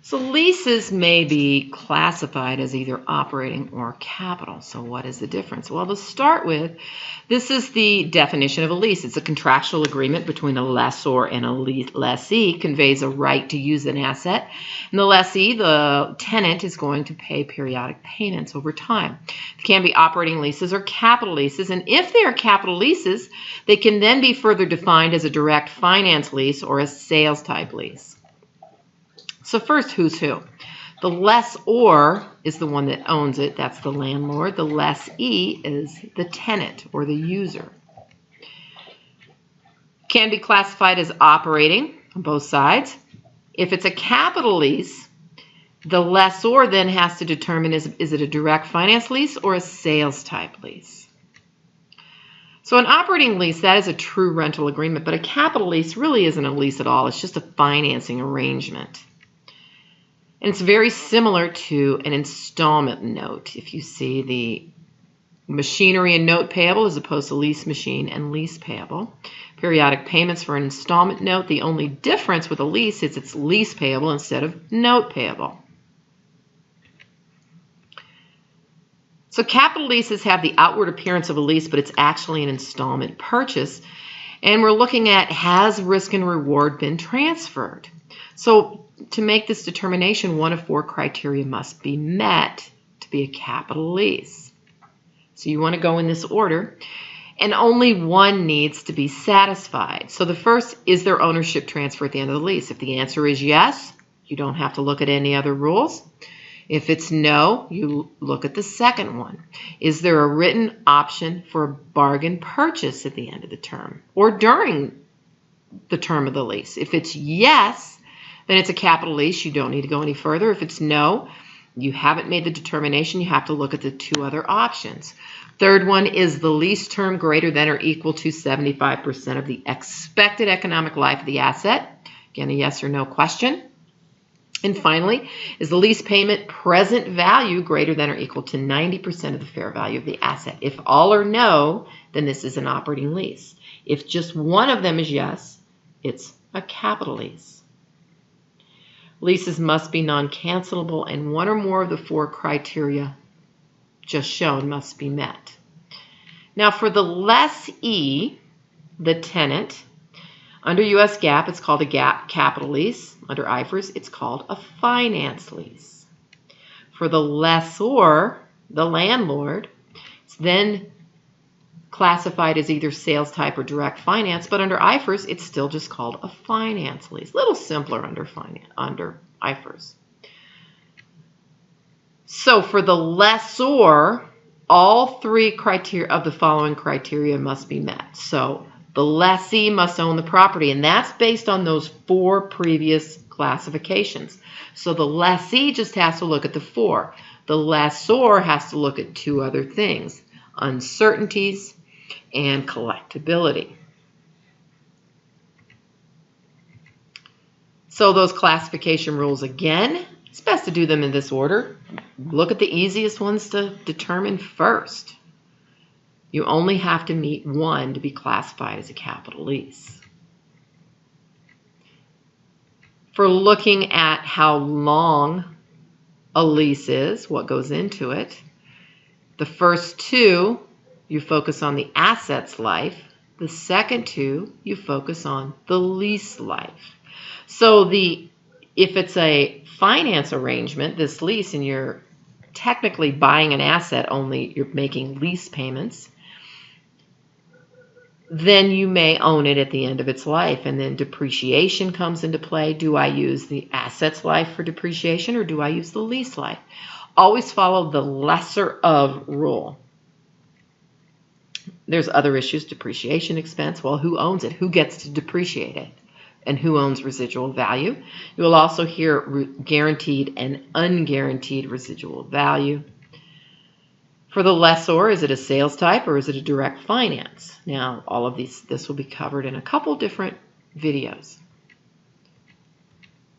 So leases may be classified as either operating or capital. So what is the difference? Well, to start with, this is the definition of a lease. It's a contractual agreement between a lessor and a lessee, conveys a right to use an asset. And the lessee, the tenant, is going to pay periodic payments over time. It can be operating leases or capital leases. And if they are capital leases, they can then be further defined as a direct finance lease or a sales type lease. So first, who's who? The lessor is the one that owns it. That's the landlord. The lessee is the tenant or the user. Can be classified as operating on both sides. If it's a capital lease, the lessor then has to determine is it a direct finance lease or a sales type lease. So an operating lease, that is a true rental agreement, but a capital lease really isn't a lease at all. It's just a financing arrangement. And it's very similar to an installment note. If you see the machinery and note payable as opposed to lease machine and lease payable. Periodic payments for an installment note. The only difference with a lease is it's lease payable instead of note payable. So capital leases have the outward appearance of a lease, but it's actually an installment purchase. And we're looking at, has risk and reward been transferred? So to make this determination, one of 4 criteria must be met to be a capital lease. So you want to go in this order, and only one needs to be satisfied. So the first, is there ownership transfer at the end of the lease? If the answer is yes, you don't have to look at any other rules. If it's no, you look at the second one. Is there a written option for a bargain purchase at the end of the term or during the term of the lease? If it's yes, then it's a capital lease. You don't need to go any further. If it's no, you haven't made the determination. You have to look at the 2 other options. Third one, is the lease term greater than or equal to 75% of the expected economic life of the asset? Again, a yes or no question. And finally, is the lease payment present value greater than or equal to 90% of the fair value of the asset? If all are no, then this is an operating lease. If just one of them is yes, it's a capital lease. Leases must be non-cancelable, and one or more of the 4 criteria just shown must be met. Now for the lessee, the tenant, under U.S. GAAP, it's called a capital lease. Under IFRS, it's called a finance lease. For the lessor, the landlord, it's then classified as either sales type or direct finance, but under IFRS, it's still just called a finance lease. A little simpler under IFRS. So for the lessor, all 3 criteria of the following criteria must be met. So the lessee must own the property, and that's based on those 4 previous classifications. So the lessee just has to look at the 4. The lessor has to look at 2 other things: uncertainties and collectability. So those classification rules, again, it's best to do them in this order. Look at the easiest ones to determine first. You only have to meet 1 to be classified as a capital lease. For looking at how long a lease is, what goes into it, the first 2, you focus on the asset's life. The second 2, you focus on the lease life. So if it's a finance arrangement, this lease, and you're technically buying an asset, only you're making lease payments, then you may own it at the end of its life, and then depreciation comes into play. Do I use the asset's life for depreciation, or do I use the lease life? Always follow the lesser of rule. There's other issues, depreciation expense. Well, who owns it? Who gets to depreciate it? And who owns residual value? You will also hear guaranteed and unguaranteed residual value. For the lessor, is it a sales type or is it a direct finance? Now, all of this will be covered in a couple different videos.